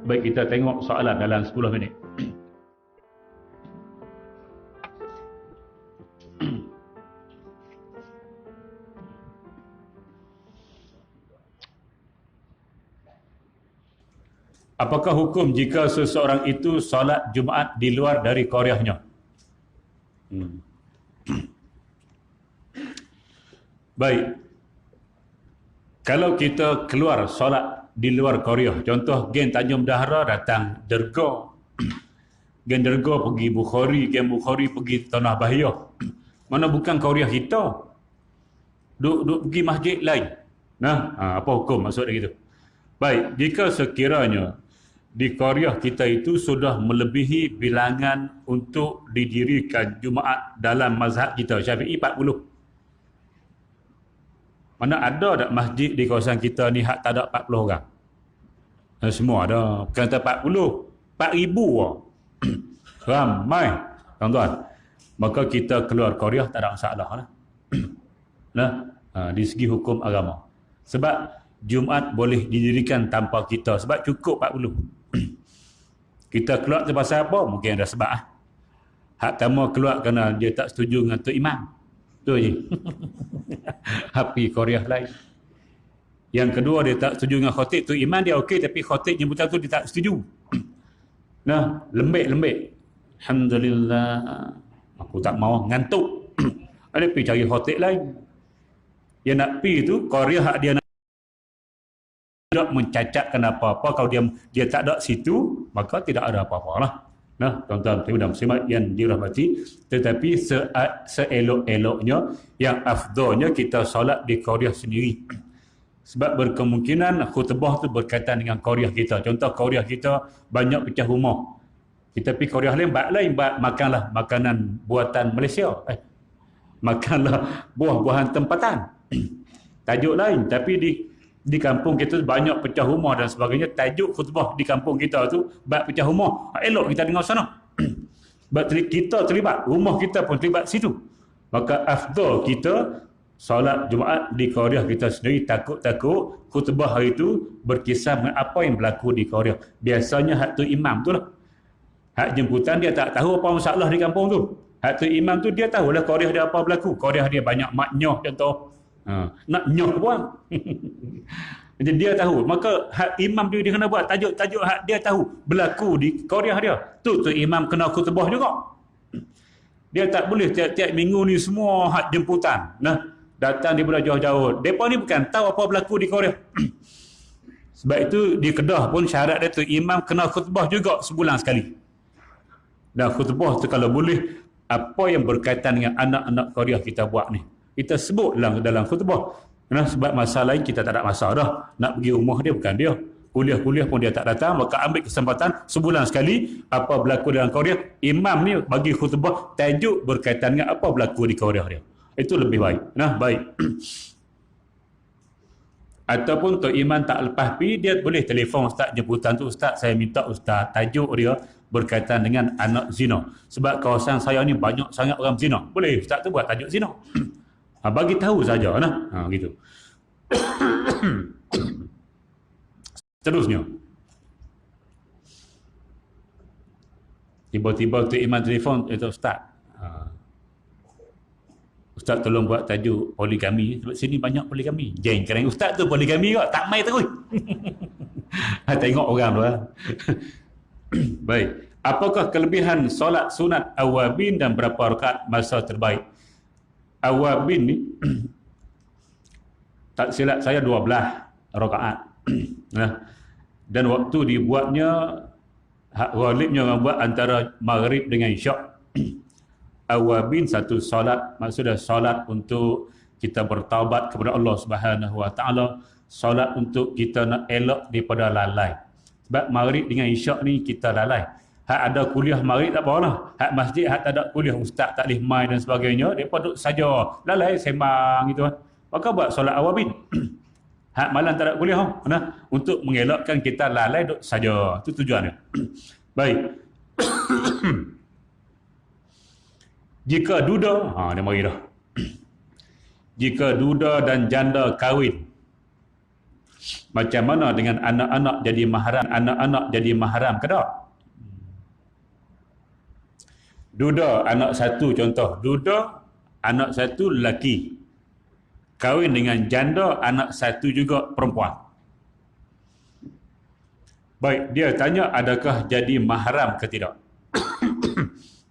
Baik, kita tengok soalan dalam 10 minit. Apakah hukum jika seseorang itu solat Jumaat di luar dari qaryahnya? Baik. Kalau kita keluar solat di luar qaryah, contoh geng Tanjung Dahra datang Derga, geng Derga pergi Bukhari, geng Bukhari pergi Tanah Bahiyah. Mana bukan qaryah kita. Duk pergi masjid lain. Nah, apa hukum maksud dia gitu? Baik, jika sekiranya di qaryah kita itu sudah melebihi bilangan untuk didirikan Jumaat dalam mazhab kita Syafi'i 40. Mana ada tak masjid di kawasan kita ni hak tak ada 40 orang? Semua ada. Bukan tak 40, 4,000 orang. Ramai, tuan-tuan. Maka kita keluar qaryah tak ada masalah lah. Nah, di segi hukum agama. Sebab Jumaat boleh didirikan tanpa kita. Sebab cukup 40. Kita keluar tu pasal apa? Mungkin ada sebab. Hak pertama keluar kerana dia tak setuju dengan Tok Imam. Tu je. Api qaryah lain. Yang kedua, dia tak setuju dengan khatib. Tok Imam dia okey, tapi khatib jemputan tu dia tak setuju. Nah, lembik-lembik. Alhamdulillah. Aku tak mau, ngantuk. Ada pergi cari khatib lain. Yang nak pergi tu, qaryah hak dia nak tidak mencacatkan apa-apa. Kalau dia tak ada situ, maka tidak ada apa-apa lah. Nah, tuan-tuan dan muslimat yang dirahmati, tetapi seelok-eloknya, yang afdalnya kita solat di qaryah sendiri. Sebab berkemungkinan khutbah tu berkaitan dengan qaryah kita. Contoh qaryah kita banyak pecah rumah. Kita pergi qaryah lain, makanlah makanan buatan Malaysia. Makanlah buah-buahan tempatan. Tajuk lain, tapi di kampung kita banyak pecah rumah dan sebagainya. Tajuk khutbah di kampung kita tu bab pecah rumah. Elok kita dengar sana. Sebab kita terlibat, rumah kita pun terlibat situ. Maka afdal kita solat Jumaat di qaryah kita sendiri. Takut-takut khutbah hari itu berkisar dengan apa yang berlaku di qaryah. Biasanya hak tu imam tu lah. Hak jemputan dia tak tahu apa masalah di kampung tu. Hak tu imam tu dia tahulah qaryah dia apa berlaku. Qaryah dia banyak maknyoh contoh. Nak nyoh buang. Jadi dia tahu. Maka hak imam dia kena buat tajuk-tajuk hak dia tahu berlaku di qaryah dia. Tu imam kena khutbah juga. Dia tak boleh tiap-tiap minggu ni semua hak jemputan. Nah, datang daripada jauh-jauh. Depa ni bukan tahu apa berlaku di qaryah. Sebab itu di Kedah pun syarat dia tu imam kena khutbah juga sebulan sekali. Dan khutbah tu kalau boleh apa yang berkaitan dengan anak-anak qaryah kita buat ni, kita sebut dalam khutbah. Nah, sebab masa lain kita tak ada masa dah. Nak pergi rumah dia bukan dia. Kuliah-kuliah pun dia tak datang. Maka ambil kesempatan sebulan sekali apa berlaku dalam qaryah. Imam ni bagi khutbah tajuk berkaitan dengan apa berlaku di qaryah dia. Itu lebih baik. Nah, baik. Ataupun Tok Imam tak lepas pergi, dia boleh telefon ustaz jemputan tu. Ustaz, saya minta ustaz tajuk dia berkaitan dengan anak zina. Sebab kawasan saya ni banyak sangat orang zina. Boleh ustaz tu buat tajuk zina. Bagi tahu saja nah. Gitu. Seterusnya. Tiba-tiba Tok Imam telefon, itu ustaz. Ustaz tolong buat tajuk poligami. Sebab sini banyak poligami. Jeng kerana ustaz tu poligami kok. Tak mai terus. Tengok orang tu lah. Baik. Apakah kelebihan solat sunat awabin dan berapa rakaat masa terbaik? Awabin ni tak silap saya 12 rakaat. Nah, dan waktu dibuatnya hak ghalibnya orang buat antara maghrib dengan isyak. Awabin satu solat, maksudnya solat untuk kita bertaubat kepada Allah Subhanahu Wa Taala, solat untuk kita nak elok daripada lalai. Sebab maghrib dengan isyak ni kita lalai. Hak ada kuliah maghrib tak apalah. Hak masjid hak tak ada kuliah, ustaz tak boleh mai dan sebagainya, depa duduk saja lalai sembang gitu kan. Maka buat solat awabin. Hak malam tak ada kuliah nah, untuk mengelakkan kita lalai duduk saja. Itu tujuannya. Baik. Jika duda, dia mari dah. Jika duda dan janda kahwin Macam mana dengan anak-anak jadi mahram? Anak-anak jadi mahram ke tak? Duda anak satu contoh. Duda anak satu lelaki. Kahwin dengan janda anak satu juga perempuan. Baik, dia tanya adakah jadi mahram ke tidak?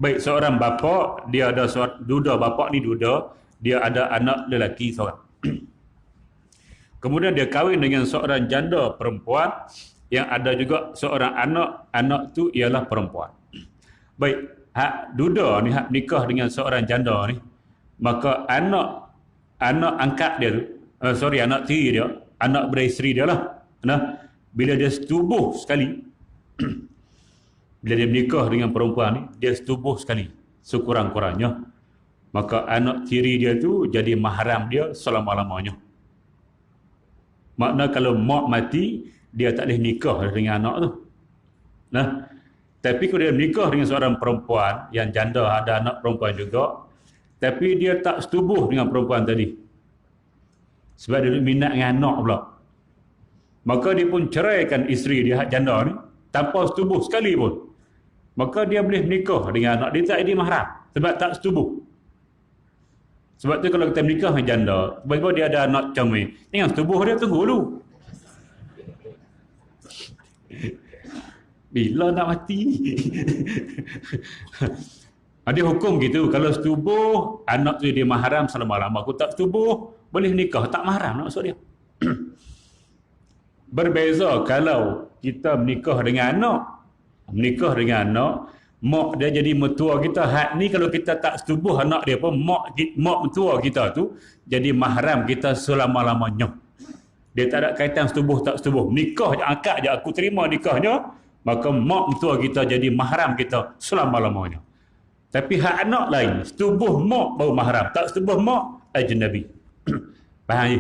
Baik, seorang bapa, dia ada duda, bapa ni duda, dia ada anak lelaki seorang. Kemudian dia kahwin dengan seorang janda perempuan yang ada juga seorang anak tu ialah perempuan. Baik, hak duda ni, hak nikah dengan seorang janda ni, maka anak angkat dia tu, anak tiri dia, anak beriseri dia lah. Nah, bila dia setubuh sekali, bila dia menikah dengan perempuan ni, dia setubuh sekali, sekurang-kurangnya, maka anak tiri dia tu jadi mahram dia selama-lamanya. Makna kalau mak mati, dia tak boleh nikah dengan anak tu. Nah, tapi kalau dia menikah dengan seorang perempuan yang janda, ada anak perempuan juga, tapi dia tak setubuh dengan perempuan tadi, sebab dia minat dengan anak pula, maka dia pun ceraikan isteri dia, hak janda ni, tanpa setubuh sekali pun. Maka dia boleh menikah dengan anak dia, tak jadi mahram sebab tak setubuh. Sebab tu kalau kita menikah dengan janda, tiba-tiba dia ada anak comel, jangan setubuh dia, tunggu dulu. Bila nak mati? Ada hukum gitu, kalau setubuh, anak tu dia mahram selama-lama. Aku tak setubuh, boleh nikah, tak mahram maksud dia. Berbeza kalau kita menikah dengan anak, mak dia jadi mertua kita. Hak ni kalau kita tak setubuh anak dia pun, mak mertua kita tu jadi mahram kita selama-lamanya. Dia tak ada kaitan setubuh tak setubuh. Nikah je, akad je, aku terima nikahnya, maka mak mertua kita jadi mahram kita selama-lamanya. Tapi hak anak lain, setubuh mak baru mahram, tak setubuh mak ajnabi. Faham je?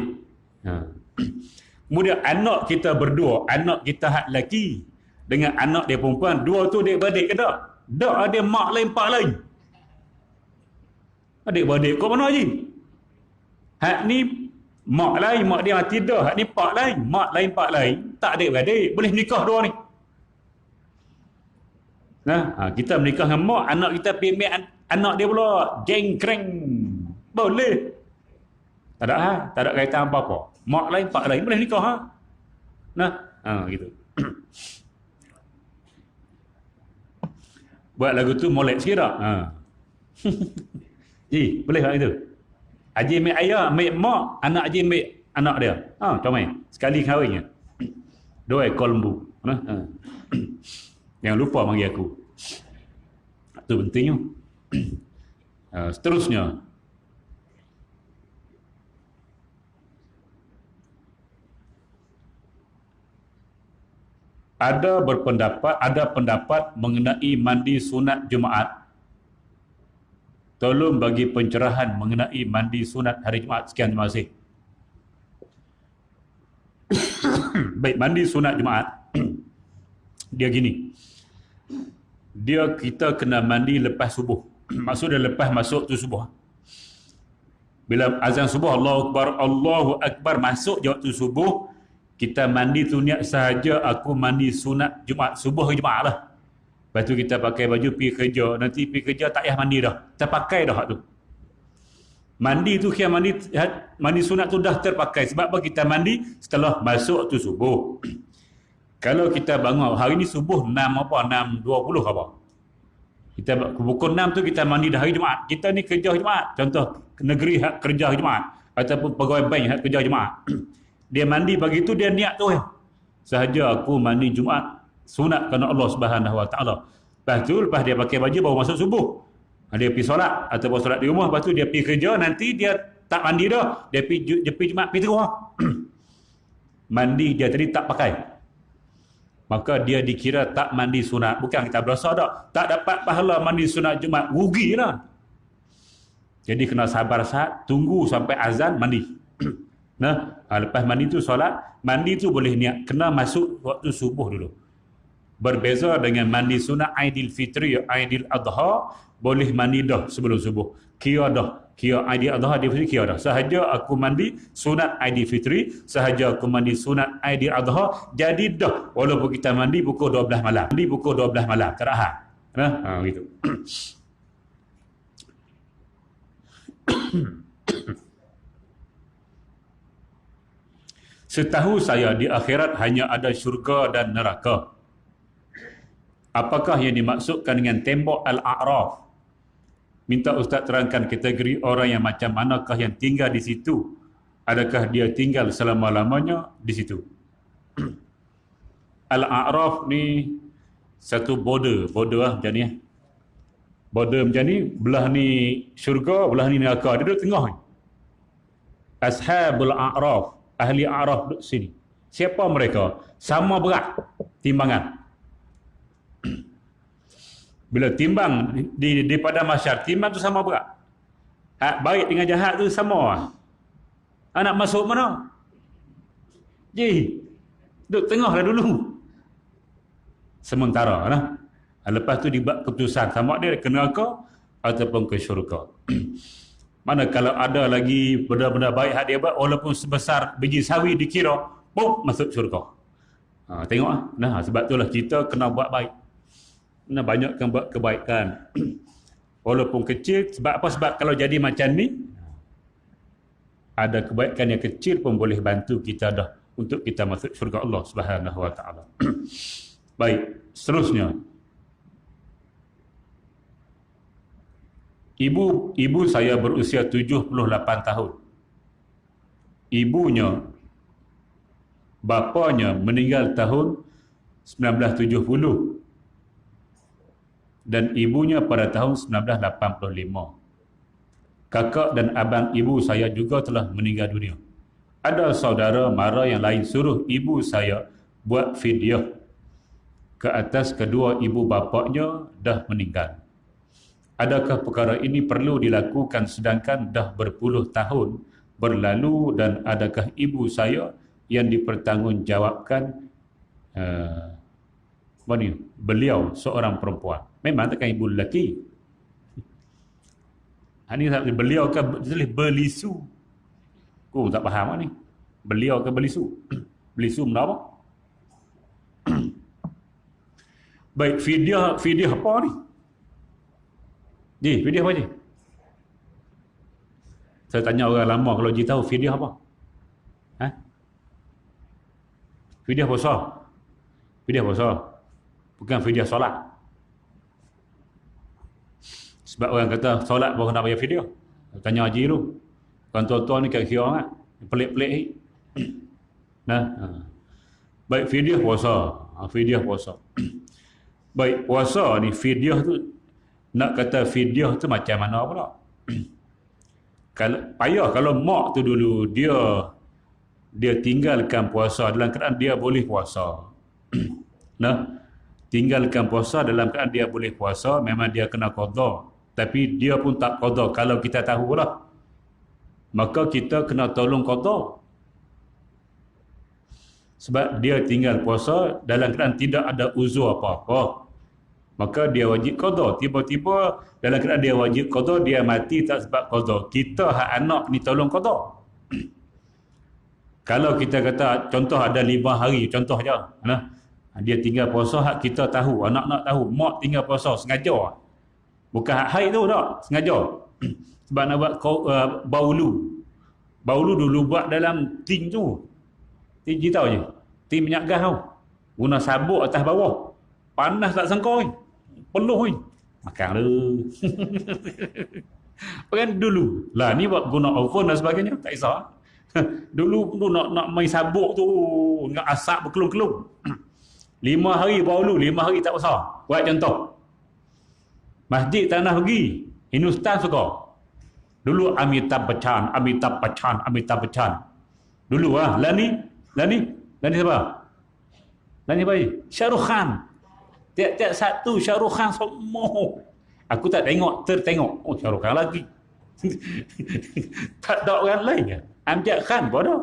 Kemudian anak kita berdua, anak kita hak lelaki dengan anak dia perempuan, dua tu adik-beradik ke tak? Tak, ada mak lain, pak lain. Adik-beradik kau mana je? Hak ni mak lain, mak dia mati dah. Hak ni pak lain, mak lain, pak lain. Tak adik-beradik, boleh nikah dua ni. Nah, kita menikah dengan mak, anak kita pergi ambil anak dia pula, jengkreng. Boleh. Tak ada kaitan apa-apa. Mak lain, pak lain, boleh nikah. Gitu. Buat lagu tu molek sikit tak? Boleh tak itu? Haji ambil ayah, ambil mak, anak haji ambil anak dia. Comel. Sekali kahwinnya. Dua ekor lembu. Jangan lupa panggil aku. Itu pentingnya. Seterusnya. Ada pendapat mengenai mandi sunat Jumaat. Tolong bagi pencerahan mengenai mandi sunat hari Jumaat. Sekian, terima kasih. Baik, mandi sunat Jumaat. Dia gini. Kita kena mandi lepas subuh. Maksudnya lepas masuk tu subuh. Bila azan subuh, Allahu Akbar, masuk je waktu subuh, kita mandi tu niat sahaja aku mandi sunat Jumaat, subuh Jumaat lah. Lepas tu kita pakai baju pergi kerja. Nanti pergi kerja tak payah mandi dah. Terpakai dah tu. Mandi tu kira mandi sunat tu dah terpakai. Sebab apa kita mandi setelah masuk tu subuh. Kalau kita bangun hari ni subuh 6.20 apa. Kita pukul 6 tu kita mandi dah hari Jumaat. Kita ni kerja Jumaat. Contoh negeri hak kerja Jumaat ataupun pegawai bank hak kerja Jumaat. Dia mandi pagi tu, dia niat tu sahaja aku mandi Jumaat sunat kerana Allah Subhanahu Wa Taala. Lepas dia pakai baju baru masuk subuh. Dia pergi solat ataupun solat di rumah, lepas tu dia pergi kerja, nanti dia tak mandi dah. Dia pergi Jumaat pergi terus. Mandi dia tadi tak pakai. Maka dia dikira tak mandi sunat. Bukan kita berdosa tak. Tak dapat pahala mandi sunat Jumaat. Rugilah. Jadi kena sabar saat, tunggu sampai azan mandi. Lepas mandi tu solat, mandi tu boleh niat, kena masuk waktu subuh dulu. Berbeza dengan mandi sunat Aidil Fitri, Aidil Adha, boleh mandi dah sebelum subuh. Kira Kira Aidilazha, Aidilfitri kira dah. Sahaja aku mandi sunat Aidilfitri, sahaja aku mandi sunat Aidilazha, jadi dah. Walaupun kita mandi pukul 12 malam. Mandi pukul 12 malam. Tak ada hal. Gitu. Setahu saya di akhirat hanya ada syurga dan neraka. Apakah yang dimaksudkan dengan tembok Al-A'raf? Minta Ustaz terangkan kategori orang yang macam manakah yang tinggal di situ. Adakah dia tinggal selama-lamanya di situ? Al-A'raf ni satu border macam ni. Border macam ni, belah ni syurga, belah ni neraka. Dia duduk tengah ni. Ashabul A'raf, ahli A'raf duduk sini. Siapa mereka? Sama berat timbangan. Bila timbang di pada masyar, timbang tu sama berat. Hak baik dengan jahat tu sama. Nak masuk mana? Duduk tengah lah dulu. Sementara lah. Lepas tu dibuat keputusan sama dia ke neraka ataupun ke syurga. Mana kalau ada lagi benda-benda baik hak dia buat, walaupun sebesar biji sawi dikira, masuk syurga. Tengok lah. Sebab itulah kita kena buat baik. Kena banyakkan buat kebaikan. Walaupun kecil. Sebab apa? Sebab kalau jadi macam ni, ada kebaikan yang kecil pun boleh bantu kita dah untuk kita masuk syurga Allah Subhanahu Wa Taala. Baik, seterusnya. Ibu saya berusia 78 tahun. Ibunya, bapanya meninggal tahun 1970 dan ibunya pada tahun 1985. Kakak dan abang ibu saya juga telah meninggal dunia. Ada saudara mara yang lain suruh ibu saya buat fidyah ke atas kedua ibu bapaknya dah meninggal. Adakah perkara ini perlu dilakukan sedangkan dah berpuluh tahun berlalu dan adakah ibu saya yang dipertanggungjawabkan beliau seorang perempuan? Memang takkan ibu lelaki. Ini beliau ke belisu? Aku tak faham ni. Beliau ke belisu? Belisu benda apa? Baik, fidyah apa ni? Fidyah apa je? Saya tanya orang lama kalau dia tahu fidyah apa? Fidyah puasa. Fidyah puasa. Bukan fidyah solat. Sebab orang kata solat baru nak bayar fidyah. Tanya haji dulu. Kan tuan-tuan ni kat kira kan. Pelik-pelik ni. Baik, fidyah puasa. Fidyah puasa. Baik, puasa ni fidyah tu, nak kata fidyah tu macam mana pula? Kalau mak tu dulu dia tinggalkan puasa dalam keadaan dia boleh puasa. Tinggalkan puasa dalam keadaan dia boleh puasa, memang dia kena qada. Tapi dia pun tak qada kalau kita tahulah. Maka kita kena tolong qada. Sebab dia tinggal puasa dalam keadaan tidak ada uzur apa-apa. Maka dia wajib qada. Tiba-tiba dalam keadaan dia wajib qada, dia mati tak sebab qada. Kita hak anak ni tolong qada. Kalau kita kata contoh ada 5 hari, contoh je. Dia tinggal puasa, hak kita tahu, anak-anak tahu, mak tinggal puasa sengaja. Bukan hak haid tu tak, sengaja. Sebab nak buat baulu. Baulu dulu buat dalam ting tu. Ting tahu je. Ting minyak gas tau. Guna sabuk atas bawah. Panas tak sangka ni. Peluh ni. Makan lu. Kan dulu. Lah ni buat guna oven dan sebagainya. Tak kisah. Dulu nak main sabuk tu. Dengan asap berkelung-kelung. 5 hari baulu, 5 hari tak besar. Buat contoh. Masjid tak nak pergi. Hindustan suka. Dulu Amitabh Bachchan. Dulu Lani siapa? Lani apa? Shah Rukh Khan. Tiap-tiap satu Shah Rukh Khan semua. Aku tak tertengok. Oh, Shah Rukh Khan lagi. Tak ada orang lain ke? Amjad Khan pun ada.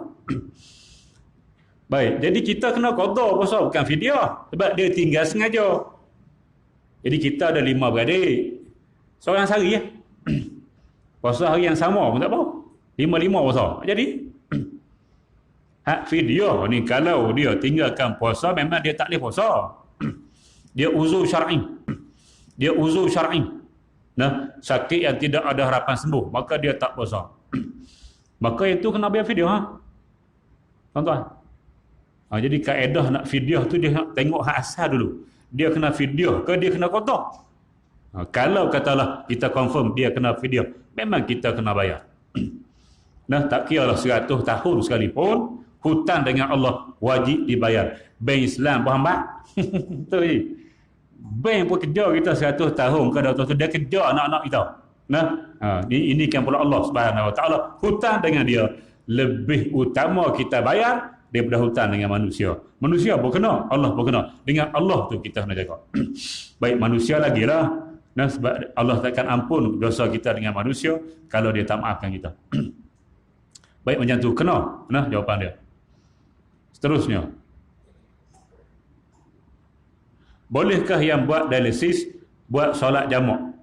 Baik, jadi kita kena qada puasa, bukan fidyah. Sebab dia tinggal sengaja. Jadi kita ada 5 beradik. Seorang sehari ya. Puasa hari yang sama pun tak apa. 5-5 puasa. Jadi hak fidyah ni kalau dia tinggalkan puasa memang dia tak boleh puasa. Dia uzur syar'i. Dia uzur syar'i. Nah, sakit yang tidak ada harapan sembuh, maka dia tak puasa. Maka itu kena bayar fidyah. Ha? Tuan-tuan. Jadi kaedah nak fidyah tu dia nak tengok hak asal dulu. Dia kena fidyah ke dia kena qada? Kalau katalah kita confirm dia kena fidyah, memang kita kena bayar. Nah, tak kira lah 100 tahun sekalipun, hutang dengan Allah wajib dibayar. Bank Islam berhambat. Betul je. Bank pun kerja kita 100 tahun ke 200 tahun, dia kerja anak-anak kita. Nah, ini kan pula Allah Subhanahu Wa Taala, hutang dengan dia lebih utama kita bayar daripada hutang dengan manusia. Manusia pun kena, Allah pun kena. Dengan Allah tu kita kena jaga. Baik manusia lagi lah. Nah, sebab Allah takkan ampun dosa kita dengan manusia kalau dia tak maafkan kita. Baik macam tu, kena. Nah, jawapan dia. Seterusnya. Bolehkah yang buat dialisis buat solat jamak?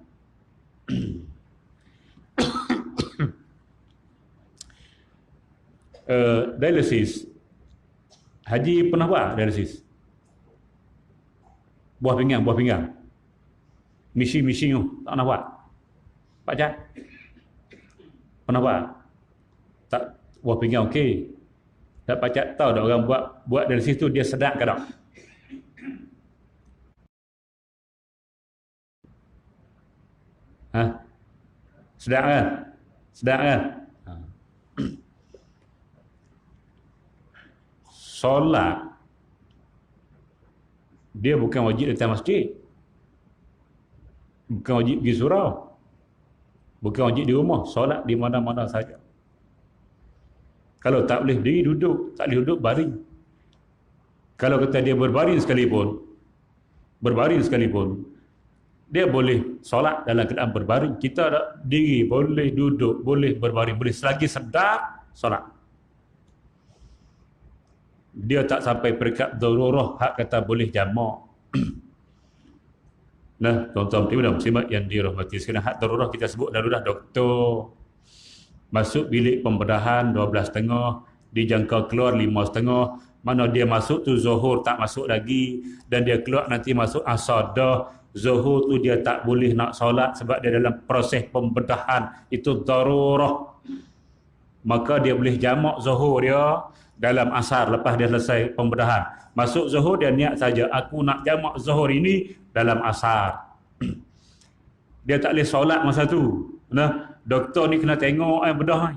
Dialisis. Haji pernah buat dialisis? Buah pinggang. Misi-misi tu, tak pernah buat. Pak Cat? Pernah buat? Tak, buah pinggang okey. Tak Pak Cat tahu tak orang buat dari situ dia sedap ke tak? Sedap kan? Sedap kan? Solat dia bukan wajib datang masjid. Bukan wajib pergi surau. Bukan wajib di rumah. Solat di mana-mana saja. Kalau tak boleh diri, duduk. Tak boleh duduk, baring. Kalau kata dia berbaring sekalipun, dia boleh solat dalam keadaan berbaring. Kita ada diri, boleh duduk, boleh berbaring, boleh selagi sedap solat. Dia tak sampai peringkat darurah hak kata boleh jamak. Nah, tuan-tuan dan muslimat yang dirahmati sekalian, hak darurah kita sebut darurat doktor masuk bilik pembedahan 12.30, dijangka keluar 5.30, mana dia masuk tu zuhur tak masuk lagi dan dia keluar nanti masuk asar dah. Zuhur tu dia tak boleh nak solat sebab dia dalam proses pembedahan, itu darurah. Maka dia boleh jamak zuhur dia dalam asar lepas dia selesai pembedahan. Masuk zuhur dia niat saja, aku nak jamak zuhur ini dalam asar. Dia tak boleh solat masa tu. Nah, doktor ni kena tengok bedah.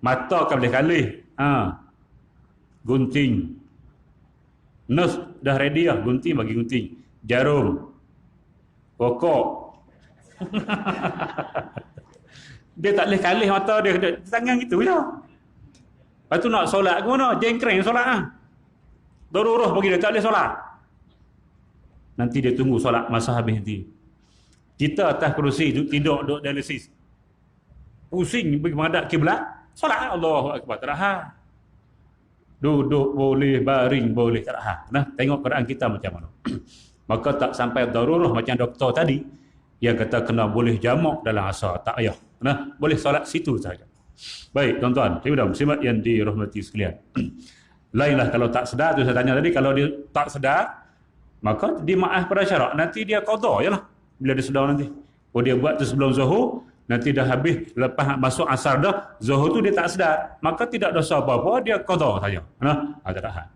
Mata kan boleh kalih. Gunting. Nurse dah ready lah, gunting bagi gunting. Jarum. Pokok. Dia tak boleh kalih mata dia, tangan gitu je. Lepas tu nak solat ke mana? Jengkreng solat lah. Darurah bagi dia, tak boleh solat. Nanti dia tunggu solat masa habis nanti. Kita atas kerusi, tidur, duduk dialisis. Pusing, pergi menghadap kiblat. Solat Allahu Akbar, tak ada. Duduk boleh, baring boleh, tak ada. Nah, tengok keadaan kita macam mana. Maka tak sampai darurah macam doktor tadi, yang kata kena boleh jamak dalam asar, tak payah. Nah, boleh solat situ saja. Baik, tuan-tuan, dan muslimat yang dirahmati sekalian. Lainlah kalau tak sedar, tu saya tanya tadi, kalau dia tak sedar, maka dia maaf pada syarak, nanti dia qada jelah. Bila dia sedar nanti. Oh, dia buat tu sebelum zuhur, nanti dah habis, lepas masuk asar dah, zuhur tu dia tak sedar, maka tidak dosa apa-apa, dia qada saja. Nah, tak ada hal.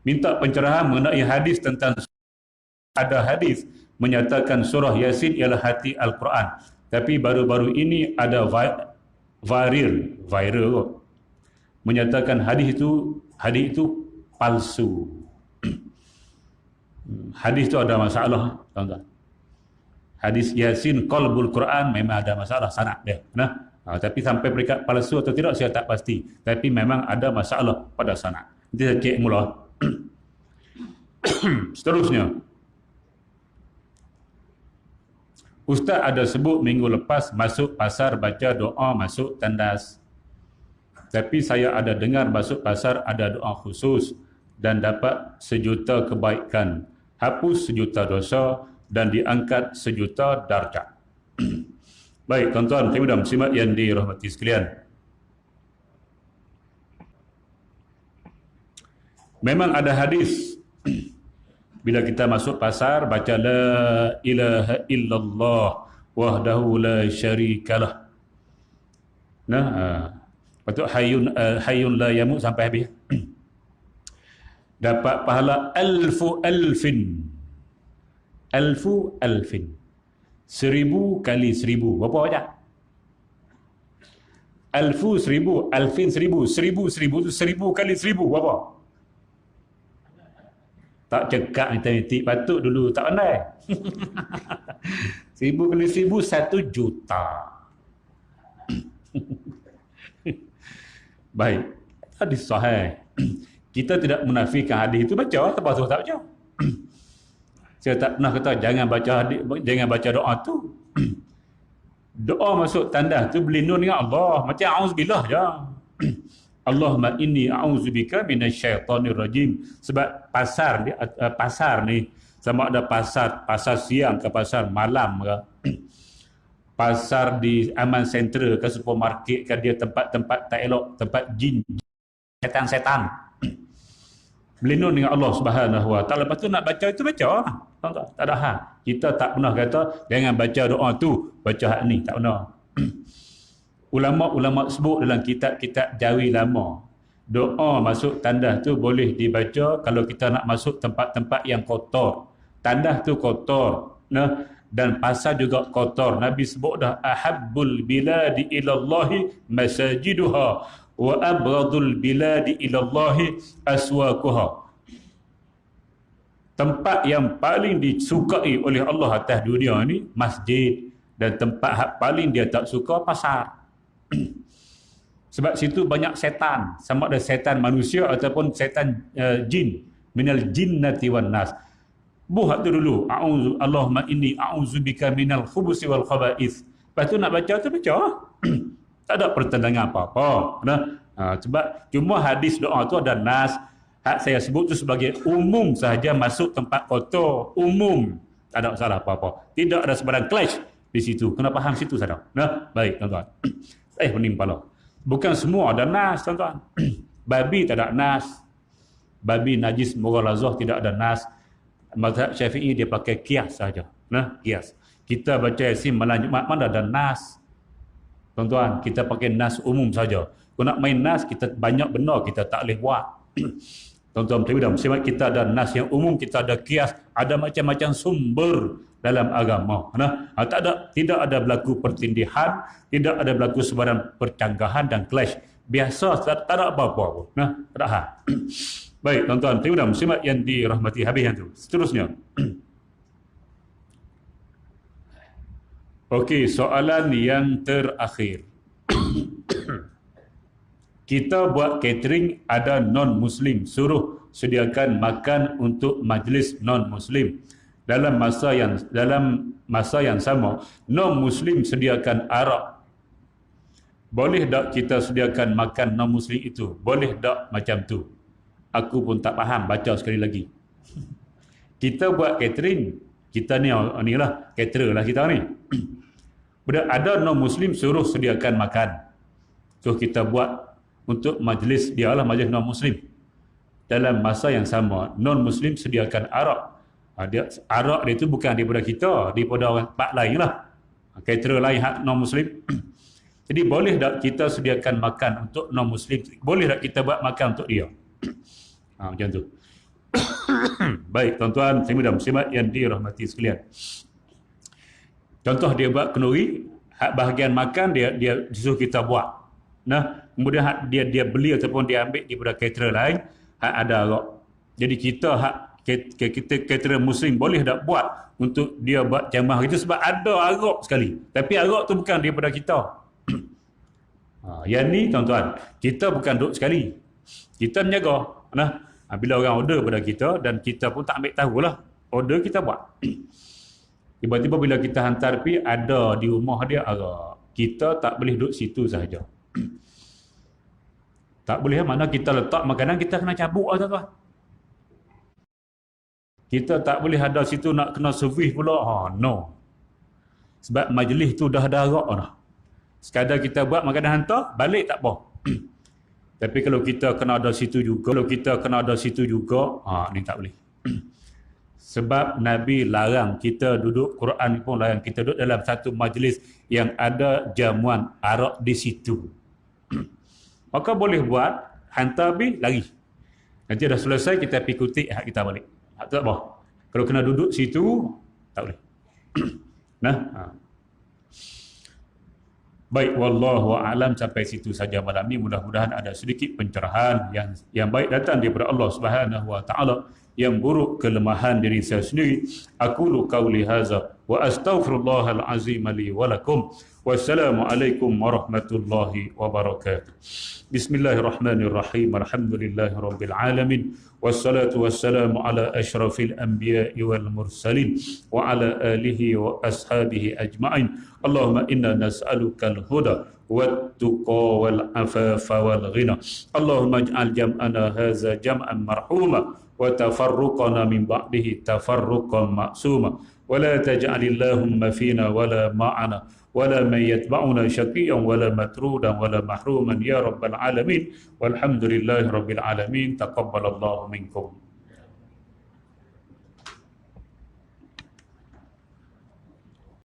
Minta pencerahan mengenai hadis tentang, ada hadis menyatakan surah Yasin ialah hati Al-Quran, tapi baru-baru ini ada viral menyatakan hadis itu palsu. Hadis itu ada masalah, tuan-tuan. Hadis Yasin qalbul Quran memang ada masalah sanad dia. Nah, tapi sampai peringkat palsu atau tidak saya tak pasti, tapi memang ada masalah pada sanad. Nanti saya cek mula. Seterusnya, Ustaz ada sebut minggu lepas masuk pasar baca doa masuk tandas. Tapi saya ada dengar masuk pasar ada doa khusus dan dapat 1,000,000 kebaikan, hapus 1,000,000 dosa dan diangkat 1,000,000 darjat. Baik, tuan-tuan, ibu dan muslimat yang dirahmati sekalian. Memang ada hadis bila kita masuk pasar baca la ilaha illallah wahdahu la syarikalah. Nah, patut hayyun la yamut sampai habis. Dapat pahala alfu alfin. 1,000 kali 1,000. Berapa banyak? Alfu 1,000, alfin 1,000, 1,000 tu 1,000 kali 1,000 berapa? Tak cekak matematik, patut dulu tak pandai. 1,000 kali 1,000 1 juta. Baik, hadis sahih. Kita tidak menafikan hadis itu, baca apa tu tak baca. Saya tak pernah kata jangan baca hadis, jangan baca doa tu. Doa masuk tandas tu berlindung dengan Allah, macam auzubillah je. Allahumma inni a'udzubika minasyaitonir rajim. Sebab pasar ni sama ada pasar siang ke pasar malam ke, pasar di Aman Center ke supermarket ke, dia tempat tak elok, tempat jin, setan-setan. Berlindung dengan Allah Subhanahu Wa Taala. Lepas tu nak baca itu baca. Tak ada hal. Kita tak pernah kata jangan baca doa tu, baca hak ni, tak pernah. Ulama-ulama sebut dalam kitab-kitab Jawi lama, doa masuk tandas tu boleh dibaca kalau kita nak masuk tempat-tempat yang kotor. Tandas tu kotor, nah, dan pasar juga kotor. Nabi sebut dah, ahabbul biladi ilallahi masajiduha wa abghadul biladi ilallahi aswaquha. Tempat yang paling disukai oleh Allah atas dunia ni masjid, dan tempat hak paling dia tak suka pasar. Sebab situ banyak setan, sama ada setan manusia ataupun setan jin, minal jinnati wan nas. Buat tu dulu, Allahumma inni a'udzubika minal khubusi wal khaba'ith. Lepas tu nak baca tu baca. Tak ada pertentangan apa-apa. Nah, sebab cuma hadis doa tu ada nas. Hak saya sebut tu sebagai umum sahaja, masuk tempat kotor, umum. Tak ada masalah apa-apa. Tidak ada sebarang clash di situ. Kena faham situ saja. Nah, baik tuan-tuan. Pening kepala. Bukan semua ada nas, tuan-tuan. Babi tak ada nas. Babi najis mughalazah tidak ada nas. Mazhab Syafi'i dia pakai qiyas saja. Nah, qiyas. Kita baca Yasin malam Jumaat mana ada nas. Tuan-tuan, kita pakai nas umum saja. Kalau nak main nas, kita banyak benda kita tak boleh buat. Tuan-tuan, sebab kita ada nas yang umum, kita ada qiyas, ada macam-macam sumber dalam agama. Nah, tidak ada berlaku pertindihan, tidak ada berlaku sebarang percanggahan dan clash. Biasa, tak ada apa-apa pun. Nah, tak ada hal. Baik, tuan-tuan, muslimat yang dirahmati habis yang tu. Seterusnya. Okey, soalan yang terakhir. Kita buat catering, ada non-Muslim, suruh sediakan makan untuk majlis non-Muslim. Dalam masa yang sama, non-Muslim sediakan arak. Boleh tak kita sediakan makan non-Muslim itu? Boleh tak macam tu? Aku pun tak faham, baca sekali lagi. Kita buat catering, kita ni lah, caterer lah kita ni. Ada non-Muslim suruh sediakan makan. So kita buat untuk majlis dia lah, majlis non-Muslim. Dalam masa yang sama, non-Muslim sediakan arak. Arak dia tu bukan daripada kita, daripada orang tempat lain lah. Caterer lain hak non-Muslim. Jadi boleh tak kita sediakan makan untuk non-Muslim? Boleh tak kita buat makan untuk dia? Macam tu. Baik, tuan-tuan, dan muslimat yang dirahmati sekalian. Contoh dia buat kenduri, hak bahagian makan dia suruh kita buat. Nah, kemudian hak dia beli ataupun dia ambil daripada caterer lain, hak ada arak. Jadi kita caterer Muslim boleh tak buat untuk dia buat jamah itu, sebab ada arak sekali. Tapi arak tu bukan daripada kita. Yang ni tuan-tuan, kita bukan duduk sekali. Kita menjaga. Nah, bila orang order pada kita dan kita pun tak ambil tahulah, order kita buat. Tiba-tiba bila kita hantar pergi, ada di rumah dia arak. Kita tak boleh duduk situ sahaja. Tak boleh, mana kita letak makanan, kita kena cabut lah tuan-tuan. Kita tak boleh ada situ nak kena servis pula. No. Sebab majlis tu dah ada arak dah. Sekadar kita buat makanan hantar, balik tak apa. Tapi kalau kita kena ada situ juga, ni tak boleh. Sebab Nabi larang kita duduk, Quran pun larang kita duduk dalam satu majlis yang ada jamuan arak di situ. Maka boleh buat, hantar habis, lari. Nanti dah selesai, kita pergi kutip hak kita balik. Tak apa. Kalau kena duduk situ, tak boleh. Nah. Baik, wallahu a'lam, sampai situ saja malam ni. Mudah-mudahan ada sedikit pencerahan yang baik datang daripada Allah Subhanahu wa taala, yang buruk kelemahan diri saya sendiri. Aqulu qauli hadza wa astaghfirullahal azim li wa lakum. Wassalamualaikum warahmatullahi wabarakatuh. Bismillahirrahmanirrahim. Alhamdulillahirabbil alamin. Wassalatu wassalamu ala asyrafil anbiya'i wal mursalin wa ala alihi wa ashabihi ajma'in. Allahumma inna nas'alukal huda wat-tuqa wal afafa wal ghina. Allahumma ij'al jam'ana hadza jam'an marhuma wa tafarruqana min ba'dihi tafarruqan ma'suma. Wa la taj'alillahumma fina wa la ma'ana ولا من يتبعنا شقيا ولا مترودا ولا محروما يا رب العالمين والحمد لله رب العالمين تقبل الله منكم.